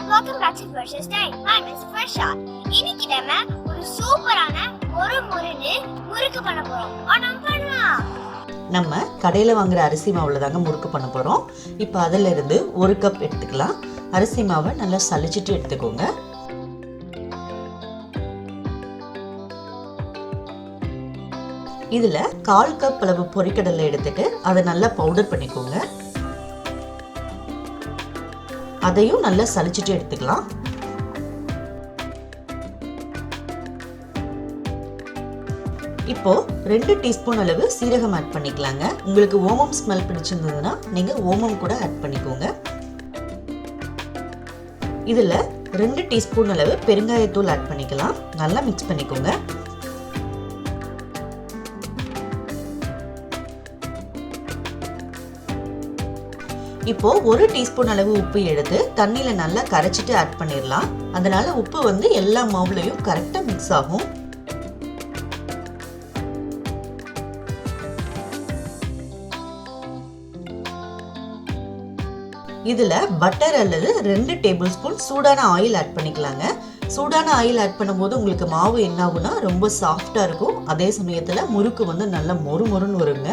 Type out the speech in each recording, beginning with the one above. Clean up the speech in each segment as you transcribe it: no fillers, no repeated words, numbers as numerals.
Welcome back to Precious Day. I'm Miss Fresha. இன்னைக்கு நம்ம ஒரு சூப்பரான முறுக்கு பண்ண போறோம். பண்ணலாம். நம்ம கடையில வாங்குற அரிசி மாவுல தாங்க முறுக்கு பண்ண போறோம். இப்போ அதில இருந்து 1 கப் எடுத்துக்கலாம். அரிசி மாவை நல்லா சலிச்சிட்டு எடுத்துக்கோங்க. இதுல 1/4 கப் அளவு பொரிக்கடலை எடுத்துட்டு அதை நல்லா பவுடர் பண்ணிக்கோங்க. அதையும் நல்லா சலிச்சிட்டு எடுத்துக்கலாம். இப்போ 2 டீஸ்பூன் அளவு சீரகம் ஆட் பண்ணிக்கலாங்க. உங்களுக்கு ஓமம் ஸ்மெல் பிடிச்சிருந்ததுன்னா நீங்க ஓமம் கூட ஆட் பண்ணிக்கோங்க. இதுல 2 டீஸ்பூன் அளவு பெருங்காயத்தூள் ஆட் பண்ணிக்கலாம். நல்லா மிக்ஸ் பண்ணிக்கோங்க. இப்போ 1 டீஸ்பூன் அளவு உப்பு எடுத்து தண்ணியில நல்லா கரைச்சிட்டு ஆட் பண்ணிடலாம். அதனால உப்பு வந்து எல்லா மாவுலயும் கரெக்டா மிக்ஸ் ஆகும். இதுல பட்டர் அல்லது 2 டேபிள் ஸ்பூன் சூடான ஆயில் ஆட் பண்ணிக்கலாங்க. சூடான ஆயில் ஆட் பண்ணும்போது உங்களுக்கு மாவு என்ன ஆகும்னா ரொம்ப சாஃப்டா இருக்கும். அதே சமயத்துல முறுக்கு வந்து நல்லா மொறுமொறுன்னு வருங்க.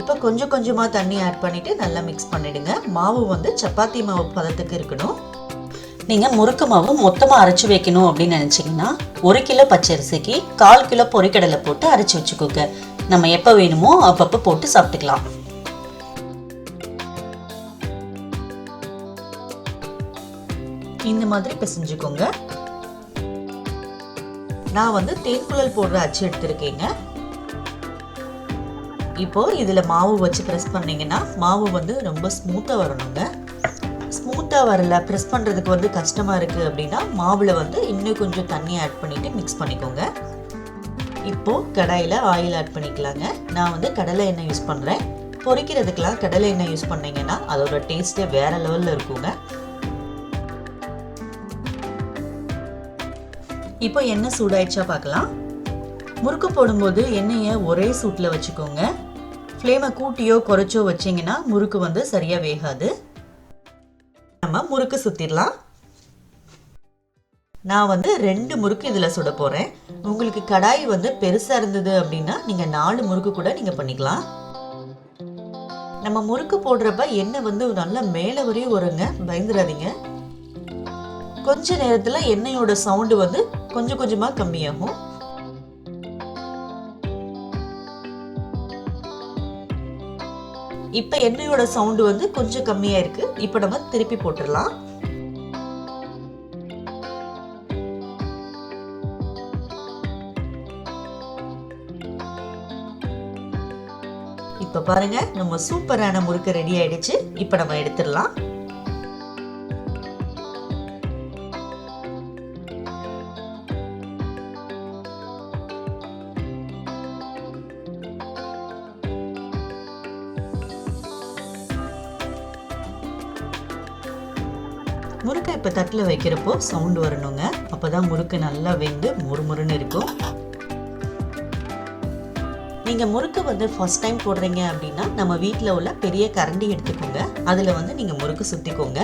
இப்போ கொஞ்சம் கொஞ்சமா தண்ணி ஆட் பண்ணிட்டு நல்லா மிக்ஸ் பண்ணிடுங்க. மாவு வந்து சப்பாத்தி மாவு பதத்துக்கு இருக்கணும். நீங்க முறுக்கு மாவு மொத்தமா அரைச்சு வைக்கணும் அப்படின்னு நினைச்சீங்கன்னா 1 கிலோ பச்சரிசிக்கு 1/4 கிலோ பொரிக்கடலை போட்டு அரைச்சு வச்சுக்கோங்க. நம்ம எப்ப வேணுமோ அப்பப்ப போட்டு சாப்பிட்டுக்கலாம். இந்த மாதிரி பிசைஞ்சுக்கோங்க. நான் வந்து தேன்குழல் போடுற அச்சு எடுத்திருக்கேங்க. இப்போ இதுல மாவு வச்சு பிரஸ் பண்ணீங்கன்னா மாவு வந்து ரொம்ப ஸ்மூத்தா வரணுங்க. ஸ்மூத்தா வரல, பிரஸ் பண்றதுக்கு வந்து கஷ்டமா இருக்கு அப்படின்னா மாவுல வந்து இன்னும் கொஞ்சம் தண்ணி ஆட் பண்ணிட்டு மிக்ஸ் பண்ணிக்கோங்க. இப்போ கடாயில ஆயில் ஆட் பண்ணிக்கலாங்க. நான் வந்து கடலை எண்ணெய் யூஸ் பண்றேன். பொரிக்கிறதுக்கெல்லாம் கடலை எண்ணெய் யூஸ் பண்ணீங்கன்னா அதோட டேஸ்டே வேற லெவல்ல இருக்குங்க. இப்போ எண்ணெய் சூடாயிடுச்சா பார்க்கலாம். முறுக்கு போடும்போது எண்ணெயை ஒரே சூட்ல வச்சுக்கோங்க. ஃப்ளேமை கூட்டியோ குறைச்சோ வச்சிங்கன்னா முறுக்கு வந்து சரியா வேகாது. நம்ம முறுக்கு சுத்திடலாம். நான் வந்து 2 முறுக்கு இதுல சுட போறேன். உங்களுக்கு கடாய் வந்து பெருசா இருந்தது அப்படின்னா நீங்க 4 முறுக்கு கூட நீங்க பண்ணிக்கலாம். நம்ம முறுக்கு போடுறப்ப எண்ணெய் வந்து நல்லா மேல வரையும் வருங்க, பயந்துடாதீங்க. கொஞ்ச நேரத்துல எண்ணெயோட சவுண்டு வந்து கொஞ்சம் கொஞ்சமா கம்மியாகும். இப்ப எண்ணெயோட சவுண்ட் வந்து கொஞ்சம் கம்மியா இருக்கு. இப்ப நம்ம திருப்பி போட்டுடலாம். இப்ப பாருங்க நம்ம சூப்பரான முறுக்கு ரெடி ஆயிடுச்சு. இப்ப நம்ம எடுத்துடலாம். முறுக்கை இப்போ தட்டில் வைக்கிறப்போ சவுண்ட் வரணுங்க. அப்போதான் முறுக்கு நல்லா வெந்து முறுமுறுன்னு இருக்கும். நீங்கள் முறுக்கு வந்து ஃபர்ஸ்ட் டைம் போடுறீங்க அப்படின்னா நம்ம வீட்டில் உள்ள பெரிய கரண்டி எடுத்துக்கோங்க. அதில் வந்து நீங்கள் முறுக்கு சுற்றிக்கோங்க.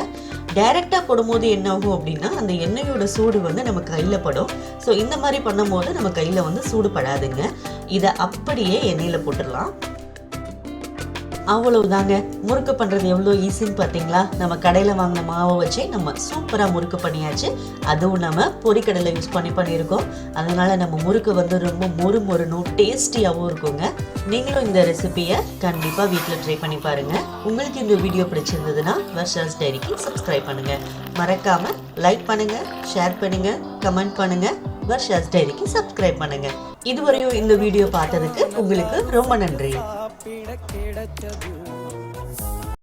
டைரெக்டாக போடும்போது என்ன ஆகும் அப்படின்னா அந்த எண்ணெயோட சூடு வந்து நம்ம கையில் படும். ஸோ இந்த மாதிரி பண்ணும்போது நம்ம கையில் வந்து சூடு படாதுங்க. இதை அப்படியே எண்ணெயில் போட்டுடலாம். அவ்வளவுதாங்க. முறுக்கு பண்றது எவ்வளோ ஈஸின்னு பார்த்தீங்களா? நம்ம கடையில் வாங்கின மாவை வச்சு நம்ம சூப்பராக முறுக்கு பண்ணியாச்சு. அதுவும் நம்ம பொரிக்கடலை யூஸ் பண்ணியிருக்கோம். அதனால நம்ம முறுக்கு வந்து ரொம்ப மொறுமொறுனும் டேஸ்டியாகவும் இருக்குங்க. நீங்களும் இந்த ரெசிபியை கண்டிப்பாக வீட்டில் ட்ரை பண்ணி பாருங்க. உங்களுக்கு இந்த வீடியோ பிடிச்சிருந்ததுன்னா வர்ஷாஸ் டைரிக்கு சப்ஸ்கிரைப் பண்ணுங்க. மறக்காம லைக் பண்ணுங்க, ஷேர் பண்ணுங்க, கமெண்ட் பண்ணுங்க. வர்ஷாஸ் டைரிக்கு சப்ஸ்கிரைப் பண்ணுங்க. இதுவரையும் இந்த வீடியோ பார்த்ததுக்கு உங்களுக்கு ரொம்ப நன்றி.